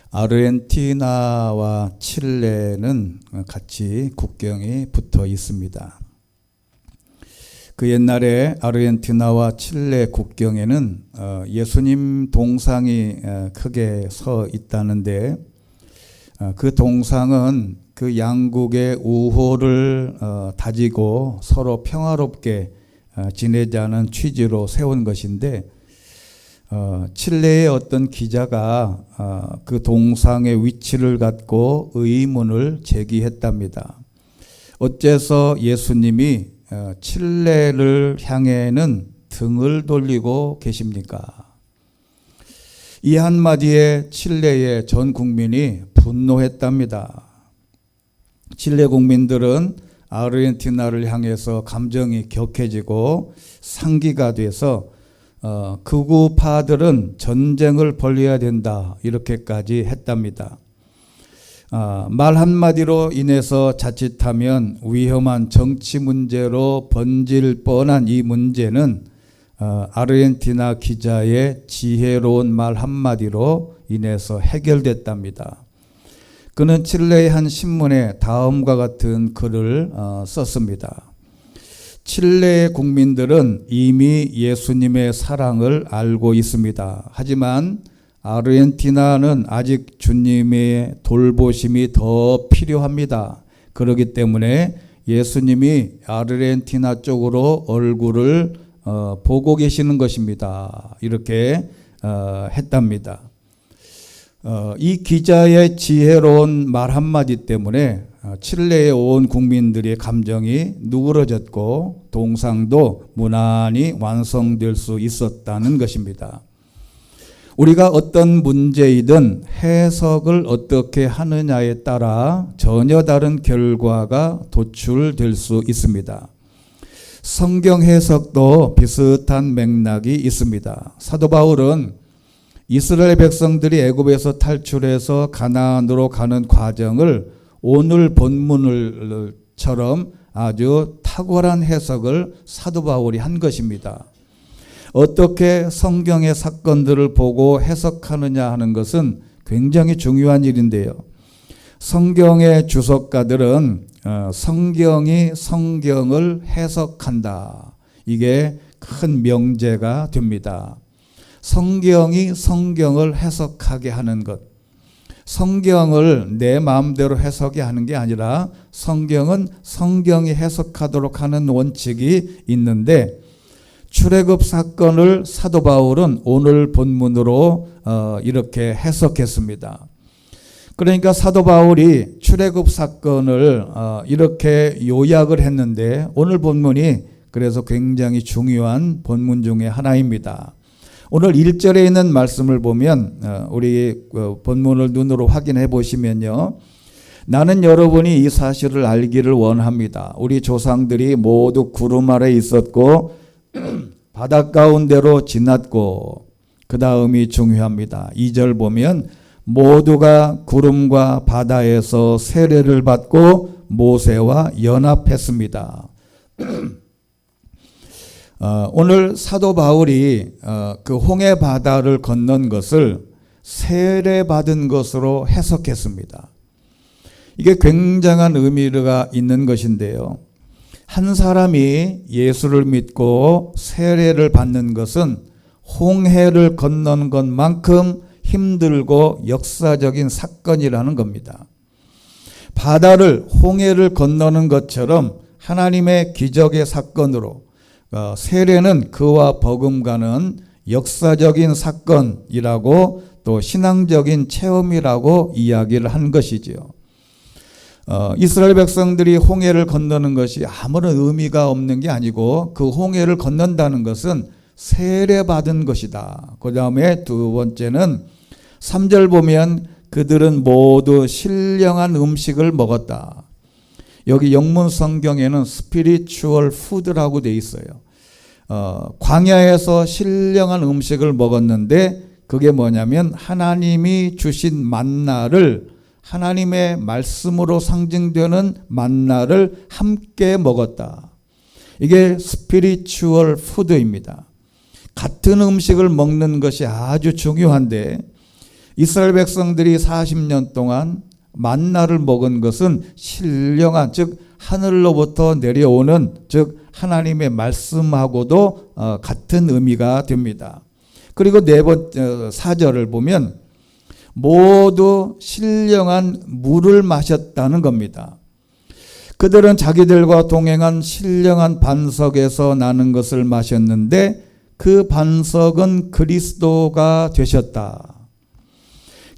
아르헨티나와 칠레는 같이 국경이 붙어 있습니다. 그 옛날에 아르헨티나와 칠레 국경에는 예수님 동상이 크게 서 있다는데, 그 동상은 그 양국의 우호를 다지고 서로 평화롭게 지내자는 취지로 세운 것인데, 칠레의 어떤 기자가 그 동상의 위치를 갖고 의문을 제기했답니다. 어째서 예수님이 칠레를 향해는 등을 돌리고 계십니까? 이 한마디에 칠레의 전 국민이 분노했답니다. 칠레 국민들은 아르헨티나를 향해서 감정이 격해지고 상기가 돼서 극우파들은 전쟁을 벌여야 된다, 이렇게까지 했답니다. 말 한마디로 인해서 자칫하면 위험한 정치 문제로 번질 뻔한 이 문제는 아르헨티나 기자의 지혜로운 말 한마디로 인해서 해결됐답니다. 그는 칠레의 한 신문에 다음과 같은 글을 썼습니다. 칠레의 국민들은 이미 예수님의 사랑을 알고 있습니다. 하지만 아르헨티나는 아직 주님의 돌보심이 더 필요합니다. 그렇기 때문에 예수님이 아르헨티나 쪽으로 얼굴을 보고 계시는 것입니다. 이렇게 했답니다. 이 기자의 지혜로운 말 한마디 때문에 칠레에 온 국민들의 감정이 누그러졌고 동상도 무난히 완성될 수 있었다는 것입니다. 우리가 어떤 문제이든 해석을 어떻게 하느냐에 따라 전혀 다른 결과가 도출될 수 있습니다. 성경 해석도 비슷한 맥락이 있습니다. 사도 바울은 이스라엘 백성들이 애굽에서 탈출해서 가나안으로 가는 과정을 오늘 본문처럼 아주 탁월한 해석을 사도 바울이 한 것입니다. 어떻게 성경의 사건들을 보고 해석하느냐 하는 것은 굉장히 중요한 일인데요. 성경의 주석가들은 성경이 성경을 해석한다, 이게 큰 명제가 됩니다. 성경이 성경을 해석하게 하는 것, 성경을 내 마음대로 해석이 하는 게 아니라 성경은 성경이 해석하도록 하는 원칙이 있는데, 출애굽 사건을 사도 바울은 오늘 본문으로 이렇게 해석했습니다. 그러니까 사도 바울이 출애굽 사건을 이렇게 요약을 했는데, 오늘 본문이 그래서 굉장히 중요한 본문 중에 하나입니다. 오늘 1절에 있는 말씀을 보면 우리 본문을 눈으로 확인해 보시면요, 나는 여러분이 이 사실을 알기를 원합니다. 우리 조상들이 모두 구름 아래 있었고 바다 가운데로 지났고, 그 다음이 중요합니다. 2절 보면 모두가 구름과 바다에서 세례를 받고 모세와 연합했습니다. 오늘 사도 바울이 그 홍해 바다를 건넌 것을 세례받은 것으로 해석했습니다. 이게 굉장한 의미가 있는 것인데요. 한 사람이 예수를 믿고 세례를 받는 것은 홍해를 건너는 것만큼 힘들고 역사적인 사건이라는 겁니다. 바다를, 홍해를 건너는 것처럼 하나님의 기적의 사건으로 세례는 그와 버금가는 역사적인 사건이라고, 또 신앙적인 체험이라고 이야기를 한 것이지요. 이스라엘 백성들이 홍해를 건너는 것이 아무런 의미가 없는 게 아니고, 그 홍해를 건넌다는 것은 세례받은 것이다. 그 다음에 두 번째는 3절 보면 그들은 모두 신령한 음식을 먹었다. 여기 영문 성경에는 스피리추얼 푸드라고 돼 있어요. 광야에서 신령한 음식을 먹었는데, 그게 뭐냐면 하나님이 주신 만나를, 하나님의 말씀으로 상징되는 만나를 함께 먹었다. 이게 스피리추얼 푸드입니다. 같은 음식을 먹는 것이 아주 중요한데, 이스라엘 백성들이 40년 동안 만나를 먹은 것은 신령한, 즉 하늘로부터 내려오는, 즉 하나님의 말씀하고도 같은 의미가 됩니다. 그리고 네 번째 4절을 보면 모두 신령한 물을 마셨다는 겁니다. 그들은 자기들과 동행한 신령한 반석에서 나는 것을 마셨는데 그 반석은 그리스도가 되셨다.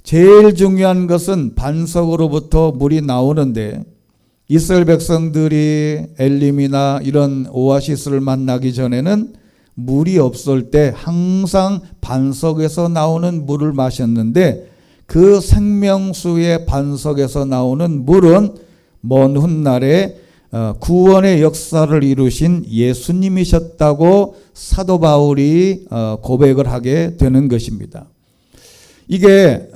제일 중요한 것은 반석으로부터 물이 나오는데 이스라엘 백성들이 엘림이나 이런 오아시스를 만나기 전에는 물이 없을 때 항상 반석에서 나오는 물을 마셨는데 그 생명수의 반석에서 나오는 물은 먼 훗날에 구원의 역사를 이루신 예수님이셨다고 사도 바울이 고백을 하게 되는 것입니다. 이게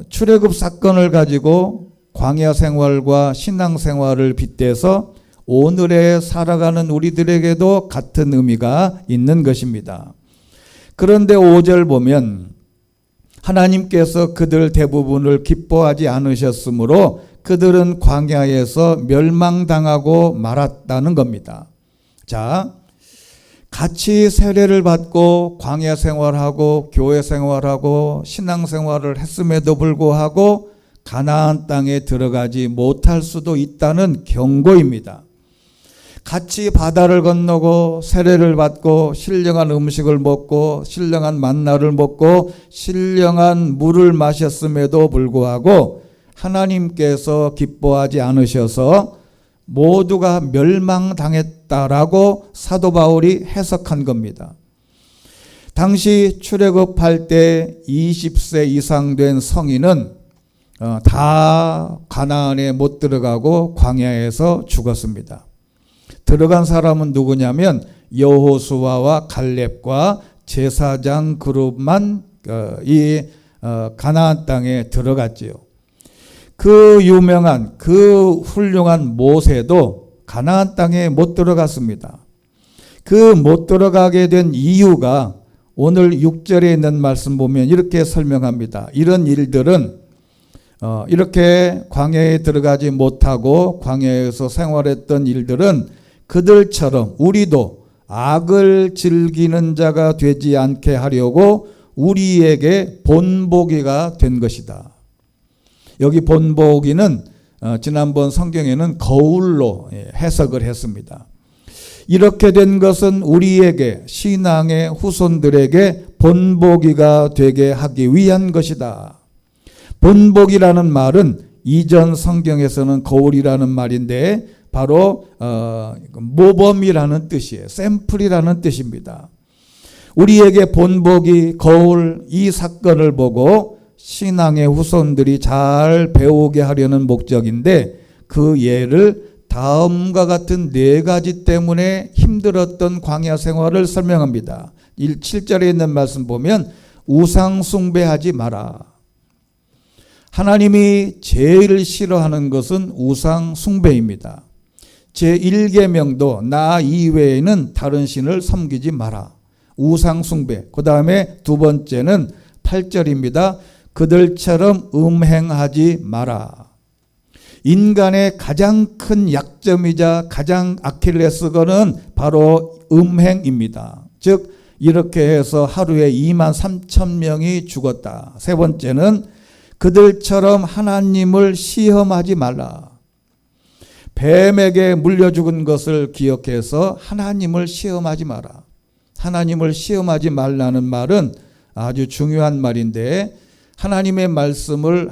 출애굽 사건을 가지고 광야 생활과 신앙 생활을 빗대서 오늘에 살아가는 우리들에게도 같은 의미가 있는 것입니다. 그런데 5절 보면 하나님께서 그들 대부분을 기뻐하지 않으셨으므로 그들은 광야에서 멸망당하고 말았다는 겁니다. 자, 같이 세례를 받고 광야 생활하고 교회 생활하고 신앙 생활을 했음에도 불구하고 가나안 땅에 들어가지 못할 수도 있다는 경고입니다. 같이 바다를 건너고 세례를 받고 신령한 음식을 먹고 신령한 만나를 먹고 신령한 물을 마셨음에도 불구하고 하나님께서 기뻐하지 않으셔서 모두가 멸망당했다라고 사도 바울이 해석한 겁니다. 당시 출애굽할 때 20세 이상 된 성인은 다 가나안에 못 들어가고 광야에서 죽었습니다. 들어간 사람은 누구냐면 여호수아와 갈렙과 제사장 그룹만 이 가나안 땅에 들어갔지요. 그 유명한 그 훌륭한 모세도 가나안 땅에 못 들어갔습니다. 그 못 들어가게 된 이유가 오늘 6절에 있는 말씀 보면 이렇게 설명합니다. 이런 일들은 이렇게 광야에 들어가지 못하고 광야에서 생활했던 일들은 그들처럼 우리도 악을 즐기는 자가 되지 않게 하려고 우리에게 본보기가 된 것이다. 여기 본보기는 지난번 성경에는 거울로 해석을 했습니다. 이렇게 된 것은 우리에게 신앙의 후손들에게 본보기가 되게 하기 위한 것이다. 본보기라는 말은 이전 성경에서는 거울이라는 말인데 바로 모범이라는 뜻이에요. 샘플이라는 뜻입니다. 우리에게 본보기, 거울, 이 사건을 보고 신앙의 후손들이 잘 배우게 하려는 목적인데 그 예를 다음과 같은 4가지 때문에 힘들었던 광야 생활을 설명합니다. 7절에 있는 말씀 보면 우상 숭배하지 마라. 하나님이 제일 싫어하는 것은 우상 숭배입니다. 제1계명도 나 이외에는 다른 신을 섬기지 마라. 우상 숭배. 그 다음에 두 번째는 8절입니다. 그들처럼 음행하지 마라. 인간의 가장 큰 약점이자 가장 아킬레스건은 바로 음행입니다. 즉 이렇게 해서 하루에 2만 3천 명이 죽었다. 세 번째는 그들처럼 하나님을 시험하지 말라. 뱀에게 물려 죽은 것을 기억해서 하나님을 시험하지 마라. 하나님을 시험하지 말라는 말은 아주 중요한 말인데 하나님의 말씀을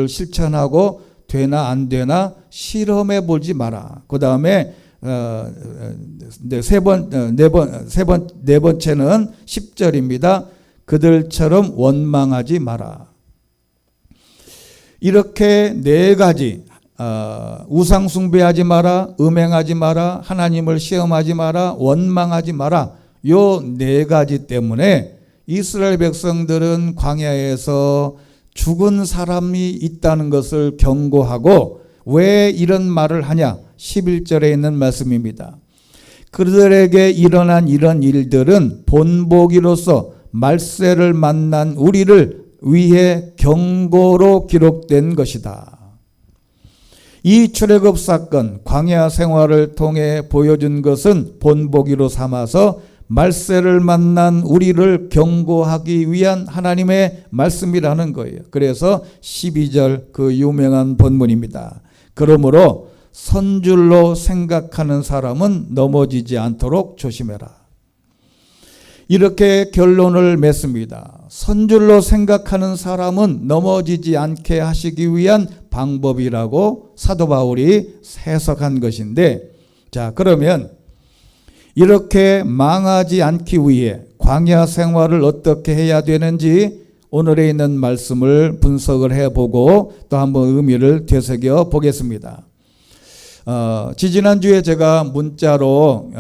실천하고 되나 안 되나 실험해 보지 마라. 그 다음에 네 번째는 10절입니다. 그들처럼 원망하지 마라. 이렇게 4가지 우상 숭배하지 마라, 음행하지 마라, 하나님을 시험하지 마라, 원망하지 마라. 요 4가지 때문에 이스라엘 백성들은 광야에서 죽은 사람이 있다는 것을 경고하고 왜 이런 말을 하냐? 11절에 있는 말씀입니다. 그들에게 일어난 이런 일들은 본보기로서 말세를 만난 우리를 위해 경고로 기록된 것이다. 이 출애굽 사건, 광야 생활을 통해 보여준 것은 본보기로 삼아서 말세를 만난 우리를 경고하기 위한 하나님의 말씀이라는 거예요. 그래서 12절 그 유명한 본문입니다. 그러므로 선줄로 생각하는 사람은 넘어지지 않도록 조심해라. 이렇게 결론을 맺습니다. 선줄로 생각하는 사람은 넘어지지 않게 하시기 위한 방법이라고 사도 바울이 해석한 것인데, 자, 그러면 이렇게 망하지 않기 위해 광야 생활을 어떻게 해야 되는지 오늘에 있는 말씀을 분석을 해보고 또 한번 의미를 되새겨 보겠습니다. 지지난주에 제가 문자로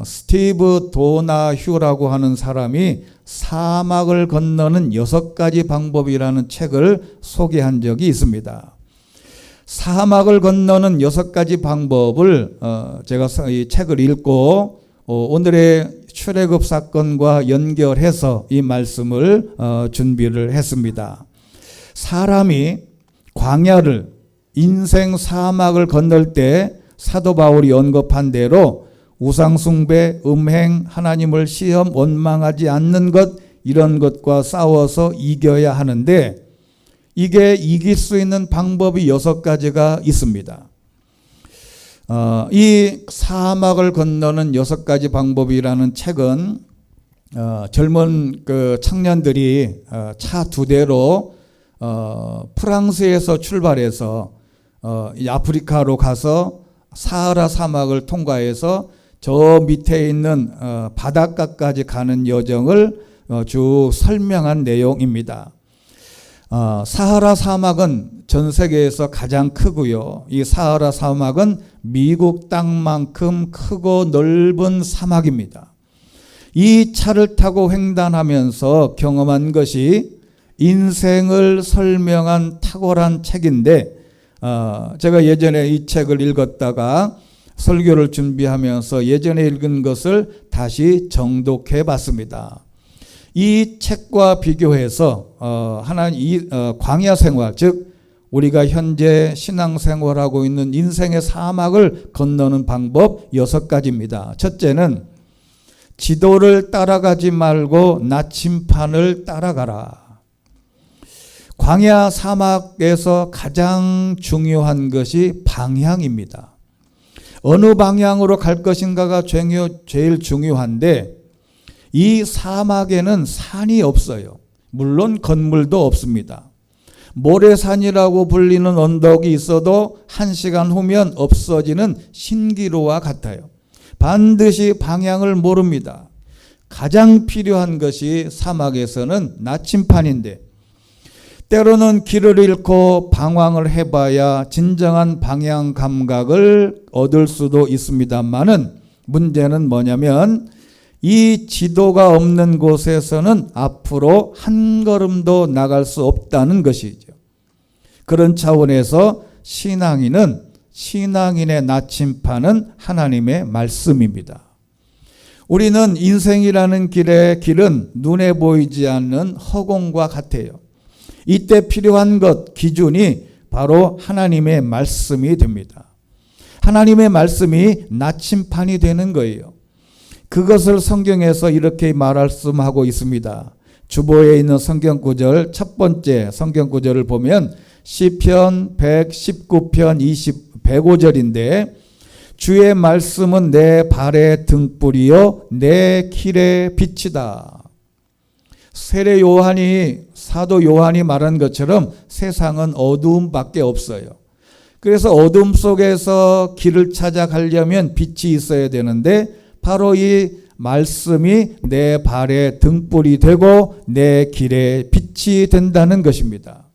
스티브 도나휴라고 하는 사람이 사막을 건너는 6가지 방법이라는 책을 소개한 적이 있습니다. 사막을 건너는 6가지 방법을 제가 이 책을 읽고 오늘의 출애굽 사건과 연결해서 이 말씀을 준비를 했습니다. 사람이 광야를, 인생 사막을 건널 때 사도 바울이 언급한 대로 우상숭배, 음행, 하나님을 시험 원망하지 않는 것, 이런 것과 싸워서 이겨야 하는데, 이게 이길 수 있는 방법이 6가지가 있습니다. 이 사막을 건너는 6가지 방법이라는 책은 젊은 그 청년들이 차 2대로 프랑스에서 출발해서 이 아프리카로 가서 사하라 사막을 통과해서 저 밑에 있는 바닷가까지 가는 여정을 쭉 설명한 내용입니다. 사하라 사막은 전 세계에서 가장 크고요. 이 사하라 사막은 미국 땅만큼 크고 넓은 사막입니다. 이 차를 타고 횡단하면서 경험한 것이 인생을 설명한 탁월한 책인데, 제가 예전에 이 책을 읽었다가 설교를 준비하면서 예전에 읽은 것을 다시 정독해 봤습니다. 이 책과 비교해서 광야 생활, 즉 우리가 현재 신앙생활하고 있는 인생의 사막을 건너는 방법 6가지입니다. 첫째는 지도를 따라가지 말고 나침판을 따라가라. 광야 사막에서 가장 중요한 것이 방향입니다. 어느 방향으로 갈 것인가가 제일 중요한데, 이 사막에는 산이 없어요. 물론 건물도 없습니다. 모래산이라고 불리는 언덕이 있어도 1시간 후면 없어지는 신기루와 같아요. 반드시 방향을 모릅니다. 가장 필요한 것이 사막에서는 나침판인데, 때로는 길을 잃고 방황을 해봐야 진정한 방향 감각을 얻을 수도 있습니다만은, 문제는 뭐냐면 이 지도가 없는 곳에서는 앞으로 한 걸음도 나갈 수 없다는 것이죠. 그런 차원에서 신앙인의 나침판은 하나님의 말씀입니다. 우리는 인생이라는 길은 눈에 보이지 않는 허공과 같아요. 이때 필요한 것, 기준이 바로 하나님의 말씀이 됩니다. 하나님의 말씀이 나침판이 되는 거예요. 그것을 성경에서 이렇게 말씀하고 있습니다. 주보에 있는 성경 구절, 첫 번째 성경 구절을 보면 시편 119편 105절인데, 주의 말씀은 내 발의 등불이요 내 길의 빛이다. 세례 요한이, 사도 요한이 말한 것처럼 세상은 어두움밖에 없어요. 그래서 어둠 속에서 길을 찾아가려면 빛이 있어야 되는데, 바로 이 말씀이 내 발의 등불이 되고 내 길의 빛이 된다는 것입니다.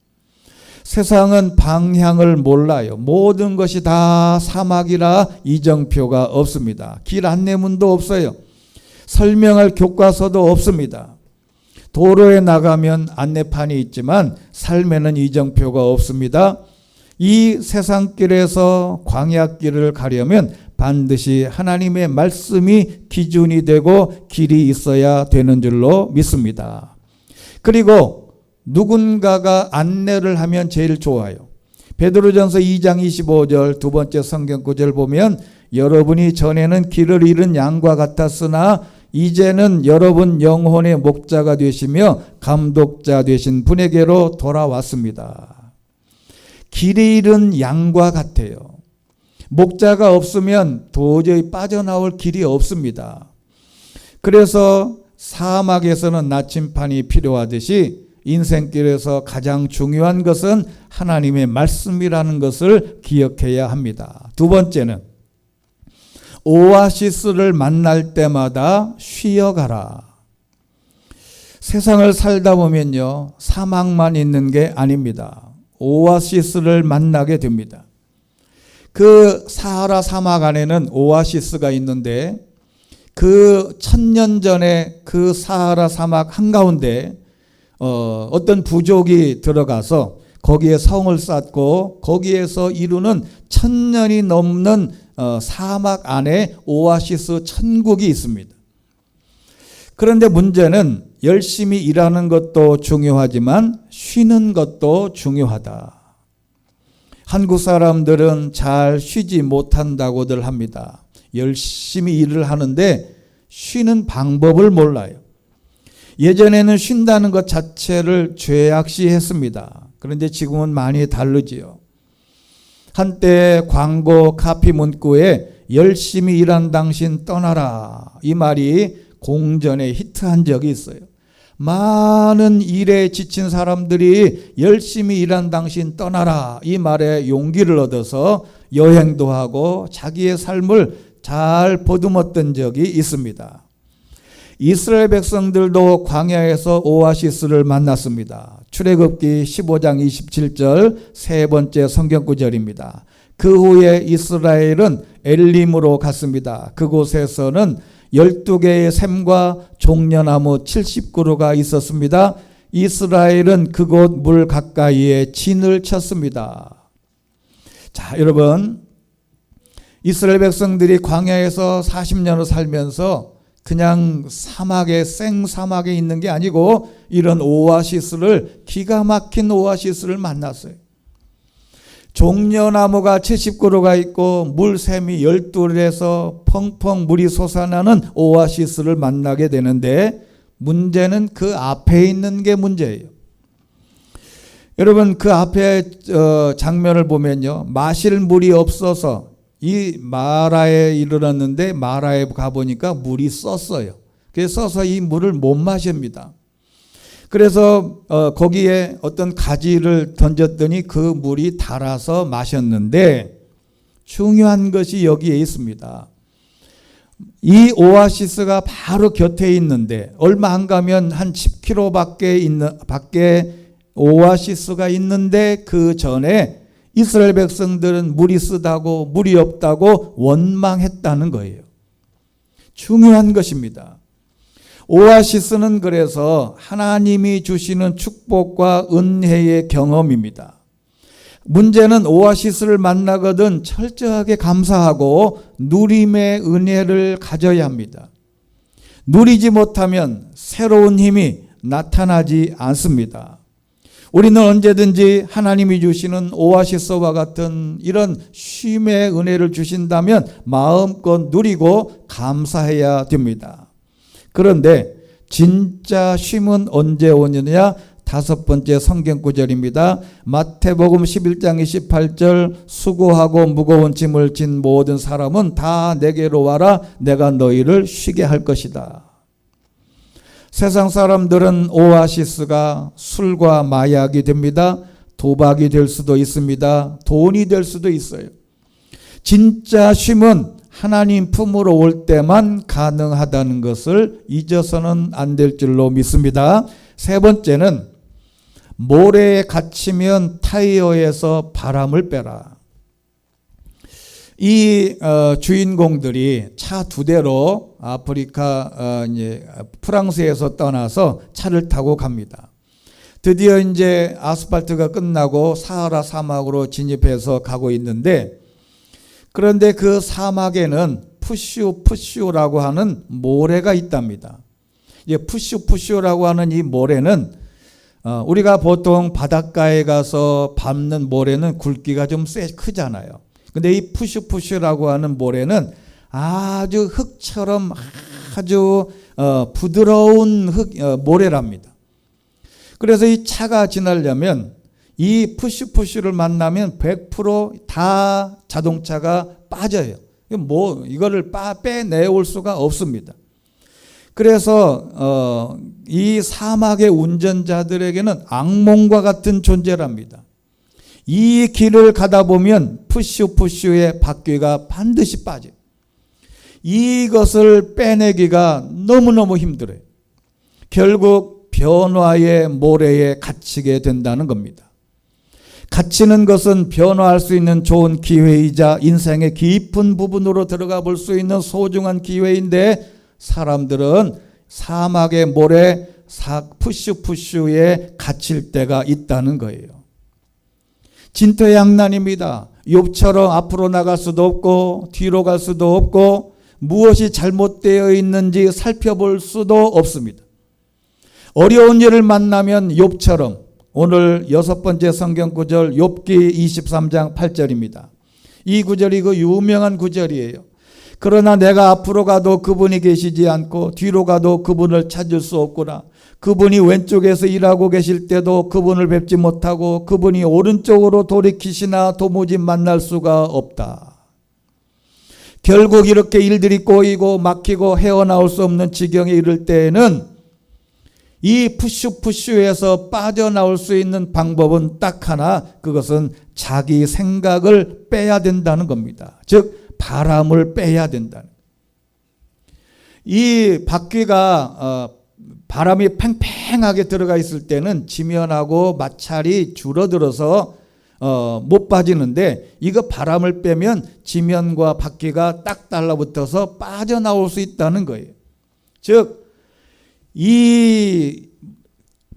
세상은 방향을 몰라요. 모든 것이 다 사막이라 이정표가 없습니다. 길 안내문도 없어요. 설명할 교과서도 없습니다. 도로에 나가면 안내판이 있지만 삶에는 이정표가 없습니다. 이 세상길에서 광야길을 가려면 반드시 하나님의 말씀이 기준이 되고 길이 있어야 되는 줄로 믿습니다. 그리고 누군가가 안내를 하면 제일 좋아요. 베드로전서 2장 25절 두 번째 성경 구절 보면 여러분이 전에는 길을 잃은 양과 같았으나 이제는 여러분 영혼의 목자가 되시며 감독자 되신 분에게로 돌아왔습니다. 길이 잃은 양과 같아요. 목자가 없으면 도저히 빠져나올 길이 없습니다. 그래서 사막에서는 나침판이 필요하듯이 인생길에서 가장 중요한 것은 하나님의 말씀이라는 것을 기억해야 합니다. 두 번째는 오아시스를 만날 때마다 쉬어가라. 세상을 살다 보면요, 사막만 있는 게 아닙니다. 오아시스를 만나게 됩니다. 그 사하라 사막 안에는 오아시스가 있는데 그 1000년 전에 그 사하라 사막 한가운데 어떤 부족이 들어가서 거기에 성을 쌓고 거기에서 이루는 1000년이 넘는 사막 안에 오아시스 천국이 있습니다. 그런데 문제는 열심히 일하는 것도 중요하지만 쉬는 것도 중요하다. 한국 사람들은 잘 쉬지 못한다고들 합니다. 열심히 일을 하는데 쉬는 방법을 몰라요. 예전에는 쉰다는 것 자체를 죄악시했습니다. 그런데 지금은 많이 다르지요. 한때 광고 카피 문구에 열심히 일한 당신 떠나라, 이 말이 공전에 히트한 적이 있어요. 많은 일에 지친 사람들이 열심히 일한 당신 떠나라, 이 말에 용기를 얻어서 여행도 하고 자기의 삶을 잘 보듬었던 적이 있습니다. 이스라엘 백성들도 광야에서 오아시스를 만났습니다. 출애굽기 15장 27절 세 번째 성경 구절입니다. 그 후에 이스라엘은 엘림으로 갔습니다. 그곳에서는 12개의 샘과 종려나무 70그루가 있었습니다. 이스라엘은 그곳 물 가까이에 진을 쳤습니다. 자, 여러분, 이스라엘 백성들이 광야에서 40년을 살면서 그냥 사막에, 생사막에 있는 게 아니고 이런 오아시스를, 기가 막힌 오아시스를 만났어요. 종려나무가 70그루가 있고 물샘이 12에서 펑펑 물이 솟아나는 오아시스를 만나게 되는데 문제는 그 앞에 있는 게 문제예요. 여러분, 그 앞에 장면을 보면요, 마실 물이 없어서 이 마라에 이르렀는데 마라에 가보니까 물이 썼어요. 그래서 써서 이 물을 못 마십니다. 그래서 거기에 어떤 가지를 던졌더니 그 물이 달아서 마셨는데 중요한 것이 여기에 있습니다. 이 오아시스가 바로 곁에 있는데 얼마 안 가면 한 10km 밖에 오아시스가 있는데 그 전에 이스라엘 백성들은 물이 쓰다고 물이 없다고 원망했다는 거예요. 중요한 것입니다. 오아시스는 그래서 하나님이 주시는 축복과 은혜의 경험입니다. 문제는 오아시스를 만나거든 철저하게 감사하고 누림의 은혜를 가져야 합니다. 누리지 못하면 새로운 힘이 나타나지 않습니다. 우리는 언제든지 하나님이 주시는 오아시스와 같은 이런 쉼의 은혜를 주신다면 마음껏 누리고 감사해야 됩니다. 그런데 진짜 쉼은 언제 오느냐? 다섯 번째 성경 구절입니다. 마태복음 11장 28절 수고하고 무거운 짐을 진 모든 사람은 다 내게로 와라. 내가 너희를 쉬게 할 것이다. 세상 사람들은 오아시스가 술과 마약이 됩니다. 도박이 될 수도 있습니다. 돈이 될 수도 있어요. 진짜 쉼은 하나님 품으로 올 때만 가능하다는 것을 잊어서는 안 될 줄로 믿습니다. 세 번째는 모래에 갇히면 타이어에서 바람을 빼라. 이 주인공들이 차 2대로 아프리카 프랑스에서 떠나서 차를 타고 갑니다. 드디어 이제 아스팔트가 끝나고 사하라 사막으로 진입해서 가고 있는데 그런데 그 사막에는 푸슈라고 하는 모래가 있답니다. 푸슈라고 하는 이 모래는 우리가 보통 바닷가에 가서 밟는 모래는 굵기가 좀 크잖아요. 근데 이 푸슈라고 하는 모래는 아주 흙처럼 아주 부드러운 모래랍니다. 그래서 이 차가 지나려면 이 푸슈를 만나면 100% 자동차가 빠져요. 이거를 빼내올 수가 없습니다. 그래서 이 사막의 운전자들에게는 악몽과 같은 존재랍니다. 이 길을 가다 보면 푸슈의 바퀴가 반드시 빠져요. 이것을 빼내기가 너무너무 힘들어요. 결국 변화의 모래에 갇히게 된다는 겁니다. 갇히는 것은 변화할 수 있는 좋은 기회이자 인생의 깊은 부분으로 들어가 볼 수 있는 소중한 기회인데, 사람들은 사막의 모래 푸슈에 갇힐 때가 있다는 거예요. 진퇴양난입니다. 욥처럼 앞으로 나갈 수도 없고 뒤로 갈 수도 없고 무엇이 잘못되어 있는지 살펴볼 수도 없습니다. 어려운 일을 만나면 욥처럼, 오늘 6번째 성경 구절 욥기 23장 8절입니다. 이 구절이 그 유명한 구절이에요. 그러나 내가 앞으로 가도 그분이 계시지 않고 뒤로 가도 그분을 찾을 수 없구나. 그분이 왼쪽에서 일하고 계실 때도 그분을 뵙지 못하고 그분이 오른쪽으로 돌이키시나 도무지 만날 수가 없다. 결국 이렇게 일들이 꼬이고 막히고 헤어나올 수 없는 지경에 이를 때에는 이 푸슈에서 빠져나올 수 있는 방법은 딱 하나, 그것은 자기 생각을 빼야 된다는 겁니다. 즉 바람을 빼야 된다는. 이 바퀴가 바람이 팽팽하게 들어가 있을 때는 지면하고 마찰이 줄어들어서 못 빠지는데, 이거 바람을 빼면 지면과 바퀴가 딱 달라붙어서 빠져나올 수 있다는 거예요. 즉 이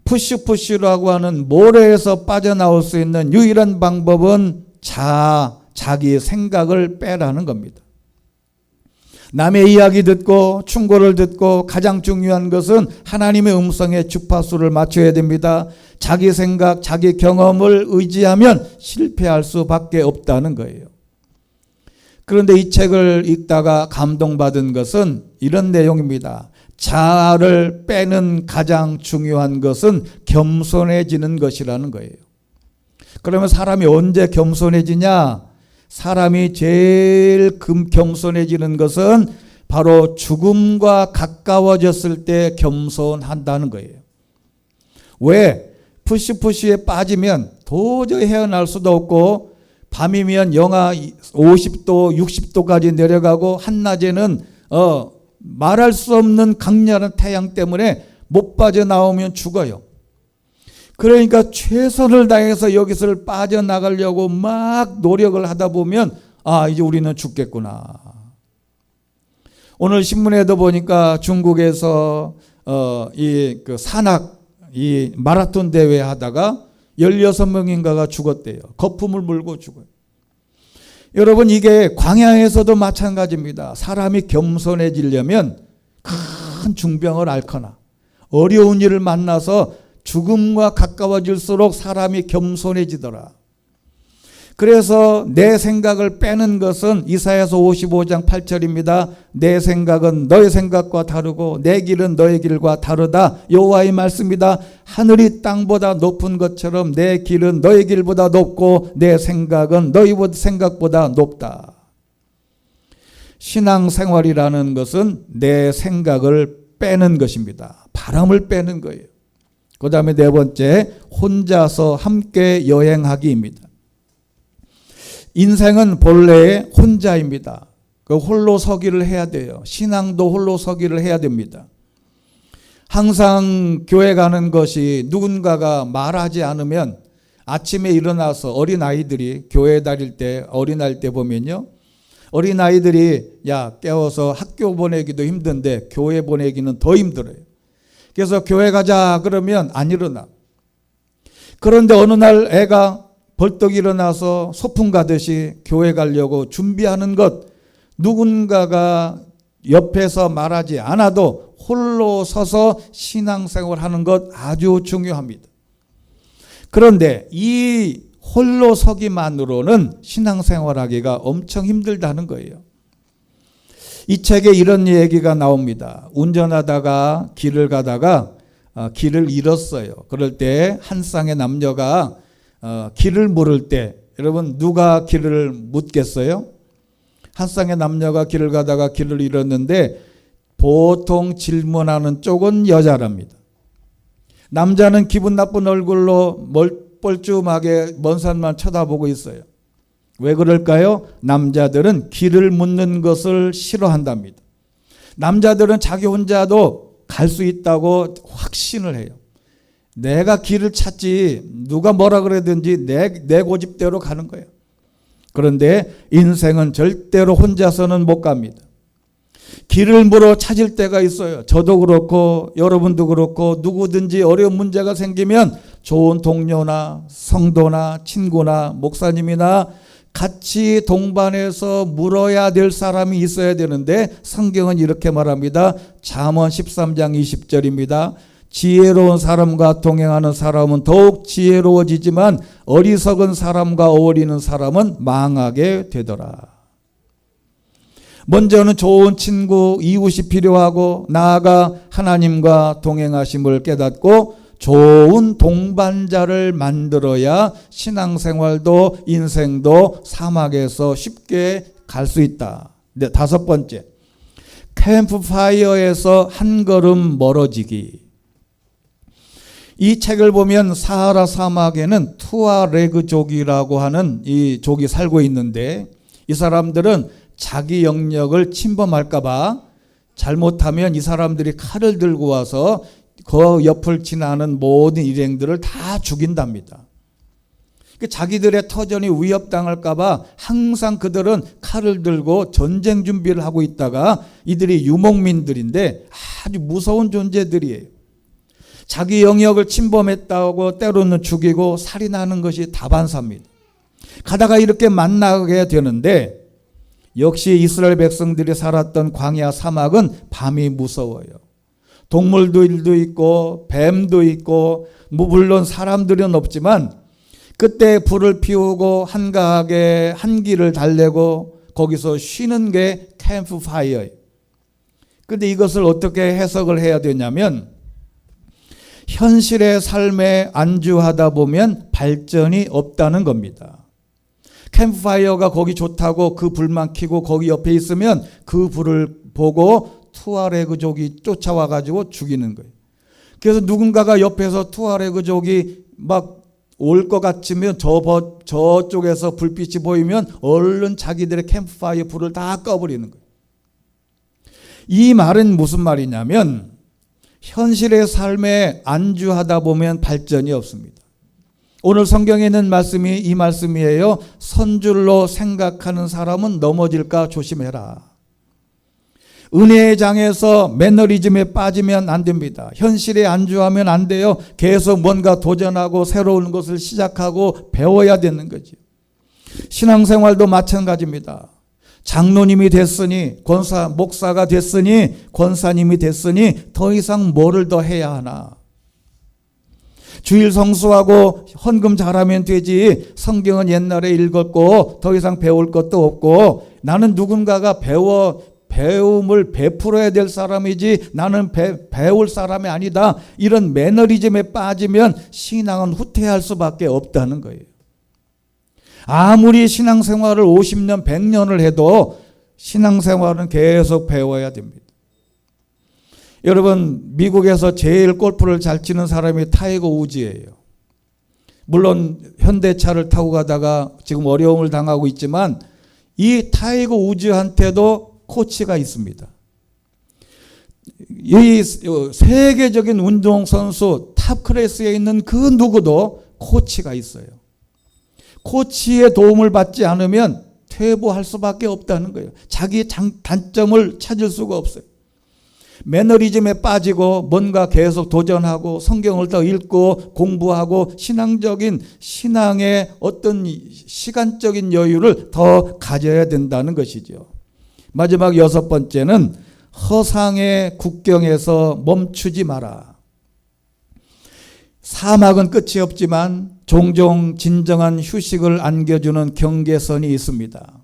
푸슈라고 하는 모래에서 빠져나올 수 있는 유일한 방법은 자기 생각을 빼라는 겁니다. 남의 이야기 듣고 충고를 듣고 가장 중요한 것은 하나님의 음성에 주파수를 맞춰야 됩니다. 자기 생각, 자기 경험을 의지하면 실패할 수밖에 없다는 거예요. 그런데 이 책을 읽다가 감동받은 것은 이런 내용입니다. 자아를 빼는 가장 중요한 것은 겸손해지는 것이라는 거예요. 그러면 사람이 언제 겸손해지냐? 사람이 제일 겸손해지는 것은 바로 죽음과 가까워졌을 때 겸손한다는 거예요. 왜? 푸시에 빠지면 도저히 헤어날 수도 없고, 밤이면 영하 50도, 60도까지 내려가고, 한낮에는 말할 수 없는 강렬한 태양 때문에 못 빠져나오면 죽어요. 그러니까 최선을 다해서 여기서 빠져나가려고 막 노력을 하다 보면 이제 우리는 죽겠구나. 오늘 신문에도 보니까 중국에서 그 산악 이 마라톤 대회 하다가 16명인가가 죽었대요. 거품을 물고 죽어요. 여러분, 이게 광야에서도 마찬가지입니다. 사람이 겸손해지려면 큰 중병을 앓거나 어려운 일을 만나서 죽음과 가까워질수록 사람이 겸손해지더라. 그래서 내 생각을 빼는 것은 이사야서 55장 8절입니다. 내 생각은 너의 생각과 다르고 내 길은 너의 길과 다르다. 여호와의 말씀이다. 하늘이 땅보다 높은 것처럼 내 길은 너의 길보다 높고 내 생각은 너희 생각보다 높다. 신앙생활이라는 것은 내 생각을 빼는 것입니다. 바람을 빼는 거예요. 그 다음에 네 번째, 혼자서 함께 여행하기입니다. 인생은 본래 혼자입니다. 그 홀로 서기를 해야 돼요. 신앙도 홀로 서기를 해야 됩니다. 항상 교회 가는 것이 누군가가 말하지 않으면, 아침에 일어나서 어린아이들이 교회 다닐 때, 어린아이 때 보면요, 어린아이들이 깨워서 학교 보내기도 힘든데 교회 보내기는 더 힘들어요. 그래서 교회 가자 그러면 안 일어나. 그런데 어느 날 애가 벌떡 일어나서 소풍 가듯이 교회 가려고 준비하는 것, 누군가가 옆에서 말하지 않아도 홀로 서서 신앙생활하는 것 아주 중요합니다. 그런데 이 홀로 서기만으로는 신앙생활하기가 엄청 힘들다는 거예요. 이 책에 이런 얘기가 나옵니다. 운전하다가 길을 가다가 길을 잃었어요. 그럴 때 한 쌍의 남녀가 길을 물을 때, 여러분 누가 길을 묻겠어요? 한 쌍의 남녀가 길을 가다가 길을 잃었는데 보통 질문하는 쪽은 여자랍니다. 남자는 기분 나쁜 얼굴로 뻘쭘하게 먼 산만 쳐다보고 있어요. 왜 그럴까요? 남자들은 길을 묻는 것을 싫어한답니다. 남자들은 자기 혼자도 갈 수 있다고 확신을 해요. 내가 길을 찾지 누가 뭐라 그러든지 내 고집대로 가는 거예요. 그런데 인생은 절대로 혼자서는 못 갑니다. 길을 물어 찾을 때가 있어요. 저도 그렇고 여러분도 그렇고 누구든지 어려운 문제가 생기면 좋은 동료나 성도나 친구나 목사님이나 같이 동반해서 물어야 될 사람이 있어야 되는데 성경은 이렇게 말합니다. 잠언 13장 20절입니다. 지혜로운 사람과 동행하는 사람은 더욱 지혜로워지지만 어리석은 사람과 어울리는 사람은 망하게 되더라. 먼저는 좋은 친구, 이웃이 필요하고 나아가 하나님과 동행하심을 깨닫고 좋은 동반자를 만들어야 신앙생활도 인생도 사막에서 쉽게 갈 수 있다. 네, 다섯 번째, 캠프파이어에서 한 걸음 멀어지기. 이 책을 보면 사하라 사막에는 투아레그족이라고 하는 이 족이 살고 있는데 이 사람들은 자기 영역을 침범할까 봐 잘못하면 이 사람들이 칼을 들고 와서 그 옆을 지나는 모든 일행들을 다 죽인답니다. 자기들의 터전이 위협당할까 봐 항상 그들은 칼을 들고 전쟁 준비를 하고 있다가 이들이 유목민들인데 아주 무서운 존재들이에요. 자기 영역을 침범했다고 때로는 죽이고 살인하는 것이 다반사입니다. 가다가 이렇게 만나게 되는데 역시 이스라엘 백성들이 살았던 광야 사막은 밤이 무서워요. 동물들도 있고 뱀도 있고 물론 사람들은 없지만 그때 불을 피우고 한가하게 한기를 달래고 거기서 쉬는 게 캠프파이어예요. 그런데 이것을 어떻게 해석을 해야 되냐면 현실의 삶에 안주하다 보면 발전이 없다는 겁니다. 캠프파이어가 거기 좋다고 그 불만 켜고 거기 옆에 있으면 그 불을 보고 투아레그족이 쫓아와 가지고 죽이는 거예요. 그래서 누군가가 옆에서 투아레그족이 막 올 것 같으면 저쪽에서 불빛이 보이면 얼른 자기들의 캠프파이어 불을 다 꺼버리는 거예요. 이 말은 무슨 말이냐면 현실의 삶에 안주하다 보면 발전이 없습니다. 오늘 성경에 있는 말씀이 이 말씀이에요. 선줄로 생각하는 사람은 넘어질까 조심해라. 은혜의 장에서 매너리즘에 빠지면 안 됩니다. 현실에 안주하면 안 돼요. 계속 뭔가 도전하고 새로운 것을 시작하고 배워야 되는 거죠. 신앙생활도 마찬가지입니다. 장로님이 됐으니 목사가 됐으니 권사님이 됐으니 더 이상 뭐를 더 해야 하나. 주일 성수하고 헌금 잘하면 되지. 성경은 옛날에 읽었고 더 이상 배울 것도 없고 나는 누군가가 배움을 베풀어야 될 사람이지 나는 배울 사람이 아니다. 이런 매너리즘에 빠지면 신앙은 후퇴할 수밖에 없다는 거예요. 아무리 신앙생활을 50년, 100년을 해도 신앙생활은 계속 배워야 됩니다. 여러분, 미국에서 제일 골프를 잘 치는 사람이 타이거 우즈예요. 물론 현대차를 타고 가다가 지금 어려움을 당하고 있지만 이 타이거 우즈한테도 코치가 있습니다. 이 세계적인 운동선수 탑 클래스에 있는 그 누구도 코치가 있어요. 코치의 도움을 받지 않으면 퇴보할 수밖에 없다는 거예요. 자기 단점을 찾을 수가 없어요. 매너리즘에 빠지고 뭔가 계속 도전하고 성경을 더 읽고 공부하고 신앙적인 신앙의 어떤 시간적인 여유를 더 가져야 된다는 것이죠. 마지막 6번째는 허상의 국경에서 멈추지 마라. 사막은 끝이 없지만 종종 진정한 휴식을 안겨주는 경계선이 있습니다.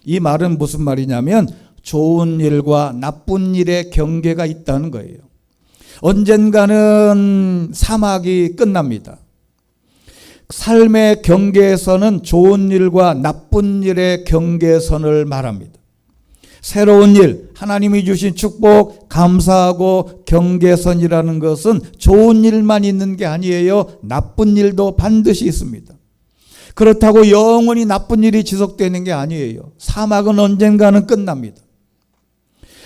이 말은 무슨 말이냐면 좋은 일과 나쁜 일의 경계가 있다는 거예요. 언젠가는 사막이 끝납니다. 삶의 경계선은 좋은 일과 나쁜 일의 경계선을 말합니다. 새로운 일, 하나님이 주신 축복, 감사하고 경계선이라는 것은 좋은 일만 있는 게 아니에요. 나쁜 일도 반드시 있습니다. 그렇다고 영원히 나쁜 일이 지속되는 게 아니에요. 사막은 언젠가는 끝납니다.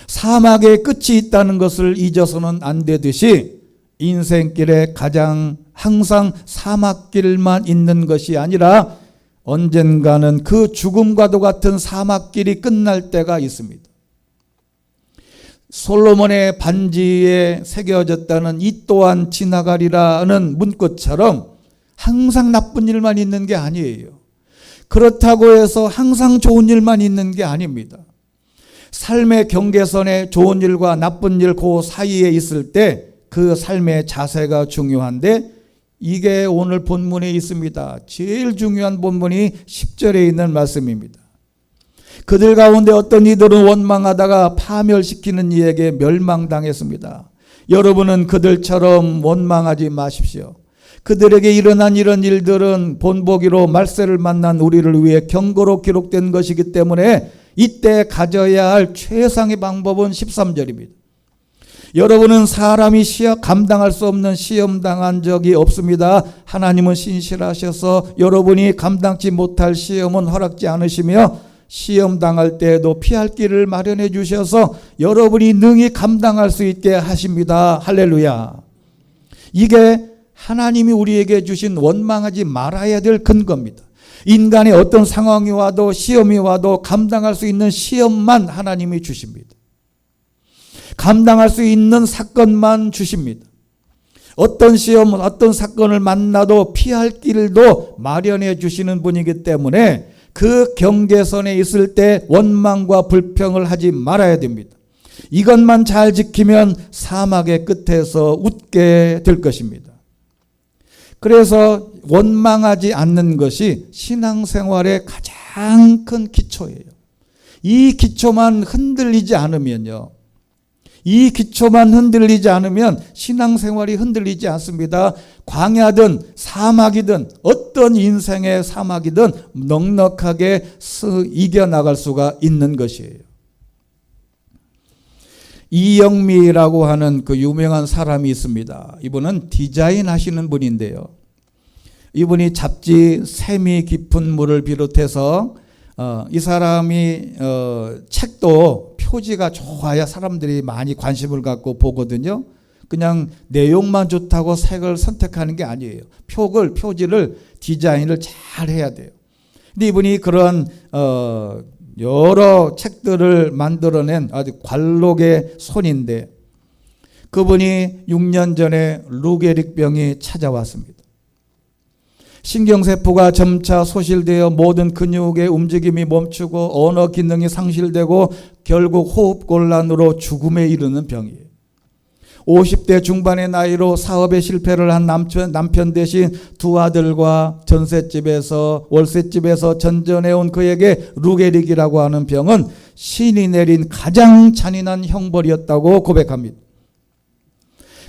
사막에 끝이 있다는 것을 잊어서는 안 되듯이 인생길에 가장 항상 사막길만 있는 것이 아니라 언젠가는 그 죽음과도 같은 사막길이 끝날 때가 있습니다. 솔로몬의 반지에 새겨졌다는 이 또한 지나가리라는 문구처럼 항상 나쁜 일만 있는 게 아니에요. 그렇다고 해서 항상 좋은 일만 있는 게 아닙니다. 삶의 경계선에 좋은 일과 나쁜 일 그 사이에 있을 때 그 삶의 자세가 중요한데 이게 오늘 본문에 있습니다. 제일 중요한 본문이 10절에 있는 말씀입니다. 그들 가운데 어떤 이들은 원망하다가 파멸시키는 이에게 멸망당했습니다. 여러분은 그들처럼 원망하지 마십시오. 그들에게 일어난 이런 일들은 본보기로 말세를 만난 우리를 위해 경고로 기록된 것이기 때문에 이때 가져야 할 최상의 방법은 13절입니다. 여러분은 사람이 감당할 수 없는 시험 당한 적이 없습니다. 하나님은 신실하셔서 여러분이 감당치 못할 시험은 허락지 않으시며 시험 당할 때에도 피할 길을 마련해 주셔서 여러분이 능히 감당할 수 있게 하십니다. 할렐루야. 이게 하나님이 우리에게 주신 원망하지 말아야 될 근거입니다. 인간의 어떤 상황이 와도 시험이 와도 감당할 수 있는 시험만 하나님이 주십니다. 감당할 수 있는 사건만 주십니다. 어떤 시험, 어떤 사건을 만나도 피할 길도 마련해 주시는 분이기 때문에 그 경계선에 있을 때 원망과 불평을 하지 말아야 됩니다. 이것만 잘 지키면 사막의 끝에서 웃게 될 것입니다. 그래서 원망하지 않는 것이 신앙생활의 가장 큰 기초예요. 이 기초만 흔들리지 않으면요. 이 기초만 흔들리지 않으면 신앙생활이 흔들리지 않습니다. 광야든 사막이든 어떤 인생의 사막이든 넉넉하게 이겨나갈 수가 있는 것이에요. 이영미라고 하는 그 유명한 사람이 있습니다. 이분은 디자인 하시는 분인데요. 이분이 잡지 세미 깊은 물을 비롯해서 이 사람이 책도 표지가 좋아야 사람들이 많이 관심을 갖고 보거든요. 그냥 내용만 좋다고 색을 선택하는 게 아니에요. 표지를 디자인을 잘 해야 돼요. 근데 이분이 그런 여러 책들을 만들어낸 아주 관록의 손인데 그분이 6년 전에 루게릭병이 찾아왔습니다. 신경세포가 점차 소실되어 모든 근육의 움직임이 멈추고 언어 기능이 상실되고 결국 호흡곤란으로 죽음에 이르는 병이에요. 50대 중반의 나이로 사업에 실패를 한 남편 대신 두 아들과 월세집에서 전전해온 그에게 루게릭이라고 하는 병은 신이 내린 가장 잔인한 형벌이었다고 고백합니다.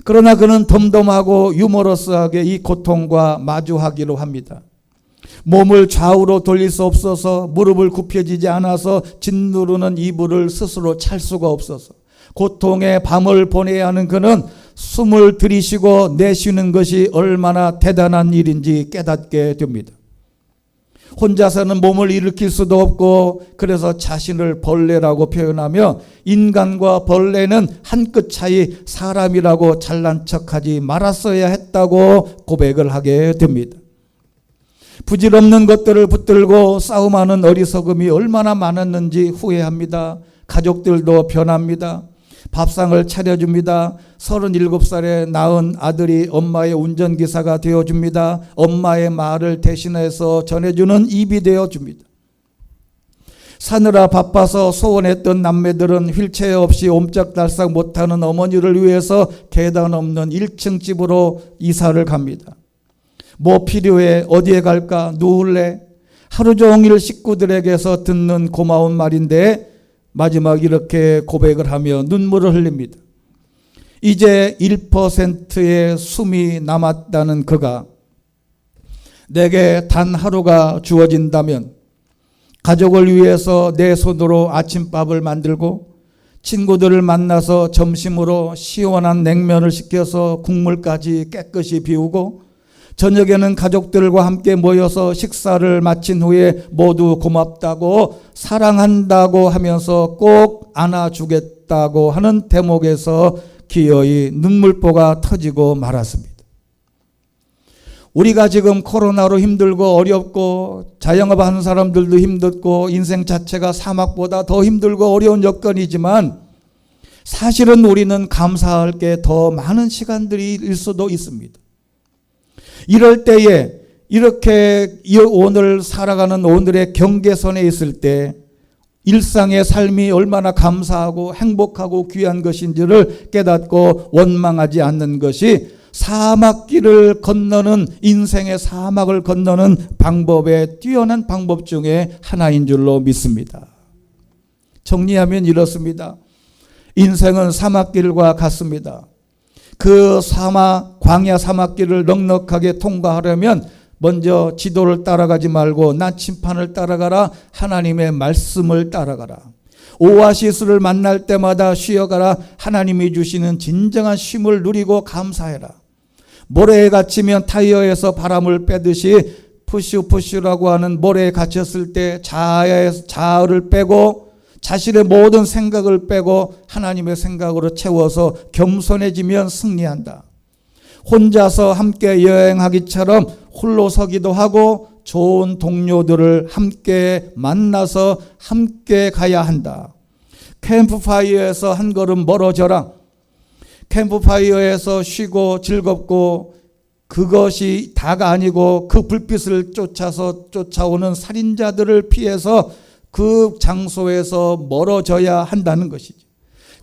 그러나 그는 덤덤하고 유머러스하게 이 고통과 마주하기로 합니다. 몸을 좌우로 돌릴 수 없어서 무릎을 굽혀지지 않아서 짓누르는 이불을 스스로 찰 수가 없어서 고통의 밤을 보내야 하는 그는 숨을 들이쉬고 내쉬는 것이 얼마나 대단한 일인지 깨닫게 됩니다. 혼자서는 몸을 일으킬 수도 없고 그래서 자신을 벌레라고 표현하며 인간과 벌레는 한 끗 차이 사람이라고 잘난 척하지 말았어야 했다고 고백을 하게 됩니다. 부질없는 것들을 붙들고 싸움하는 어리석음이 얼마나 많았는지 후회합니다. 가족들도 변합니다. 밥상을 차려줍니다. 37살에 낳은 아들이 엄마의 운전기사가 되어줍니다. 엄마의 말을 대신해서 전해주는 입이 되어줍니다. 사느라 바빠서 소원했던 남매들은 휠체어 없이 옴짝달싹 못하는 어머니를 위해서 계단 없는 1층 집으로 이사를 갑니다. 뭐 필요해? 어디에 갈까? 누울래? 하루 종일 식구들에게서 듣는 고마운 말인데 마지막 이렇게 고백을 하며 눈물을 흘립니다. 이제 1%의 숨이 남았다는 그가 내게 단 하루가 주어진다면 가족을 위해서 내 손으로 아침밥을 만들고 친구들을 만나서 점심으로 시원한 냉면을 시켜서 국물까지 깨끗이 비우고 저녁에는 가족들과 함께 모여서 식사를 마친 후에 모두 고맙다고 사랑한다고 하면서 꼭 안아주겠다고 하는 대목에서 기어이 눈물보가 터지고 말았습니다. 우리가 지금 코로나로 힘들고 어렵고 자영업 하는 사람들도 힘들고 인생 자체가 사막보다 더 힘들고 어려운 여건이지만 사실은 우리는 감사할 게 더 많은 시간들일 수도 있습니다. 이럴 때에 이렇게 오늘 살아가는 오늘의 경계선에 있을 때 일상의 삶이 얼마나 감사하고 행복하고 귀한 것인지를 깨닫고 원망하지 않는 것이 사막길을 건너는 인생의 사막을 건너는 방법의 뛰어난 방법 중에 하나인 줄로 믿습니다. 정리하면 이렇습니다. 인생은 사막길과 같습니다. 그 광야 사막길을 넉넉하게 통과하려면 먼저 지도를 따라가지 말고 나침판을 따라가라. 하나님의 말씀을 따라가라. 오아시스를 만날 때마다 쉬어가라. 하나님이 주시는 진정한 쉼을 누리고 감사해라. 모래에 갇히면 타이어에서 바람을 빼듯이 푸슈푸슈라고 하는 모래에 갇혔을 때 자아를 빼고 자신의 모든 생각을 빼고 하나님의 생각으로 채워서 겸손해지면 승리한다. 혼자서 함께 여행하기처럼 홀로 서기도 하고 좋은 동료들을 함께 만나서 함께 가야 한다. 캠프파이어에서 한 걸음 멀어져라. 캠프파이어에서 쉬고 즐겁고 그것이 다가 아니고 그 불빛을 쫓아오는 살인자들을 피해서 그 장소에서 멀어져야 한다는 것이죠.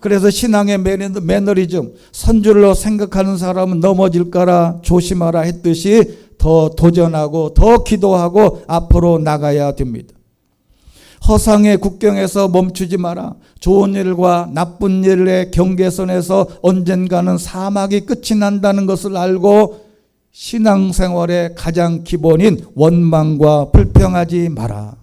그래서 신앙의 매너리즘, 선줄로 생각하는 사람은 넘어질까라 조심하라 했듯이 더 도전하고 더 기도하고 앞으로 나가야 됩니다. 허상의 국경에서 멈추지 마라. 좋은 일과 나쁜 일의 경계선에서 언젠가는 사막이 끝이 난다는 것을 알고 신앙생활의 가장 기본인 원망과 불평하지 마라.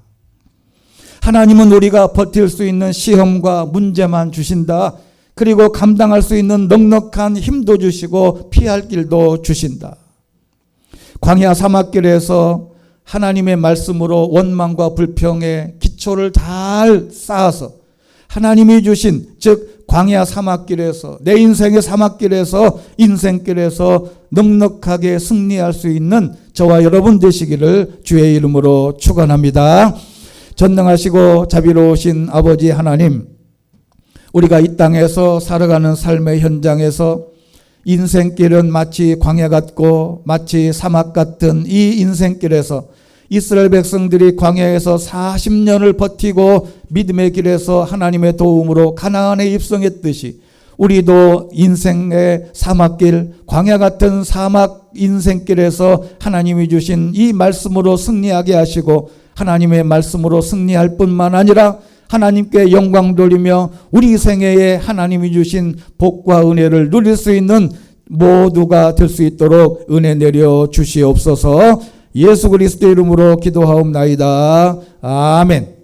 하나님은 우리가 버틸 수 있는 시험과 문제만 주신다. 그리고 감당할 수 있는 넉넉한 힘도 주시고 피할 길도 주신다. 광야 사막길에서 하나님의 말씀으로 원망과 불평의 기초를 잘 쌓아서 하나님이 주신 즉 광야 사막길에서 내 인생의 사막길에서 인생길에서 넉넉하게 승리할 수 있는 저와 여러분 되시기를 주의 이름으로 축원합니다. 전능하시고 자비로우신 아버지 하나님, 우리가 이 땅에서 살아가는 삶의 현장에서 인생길은 마치 광야 같고 마치 사막 같은 이 인생길에서 이스라엘 백성들이 광야에서 40년을 버티고 믿음의 길에서 하나님의 도움으로 가나안에 입성했듯이 우리도 인생의 사막길, 광야 같은 사막 인생길에서 하나님이 주신 이 말씀으로 승리하게 하시고 하나님의 말씀으로 승리할 뿐만 아니라 하나님께 영광 돌리며 우리 생애에 하나님이 주신 복과 은혜를 누릴 수 있는 모두가 될 수 있도록 은혜 내려 주시옵소서. 예수 그리스도 이름으로 기도하옵나이다. 아멘.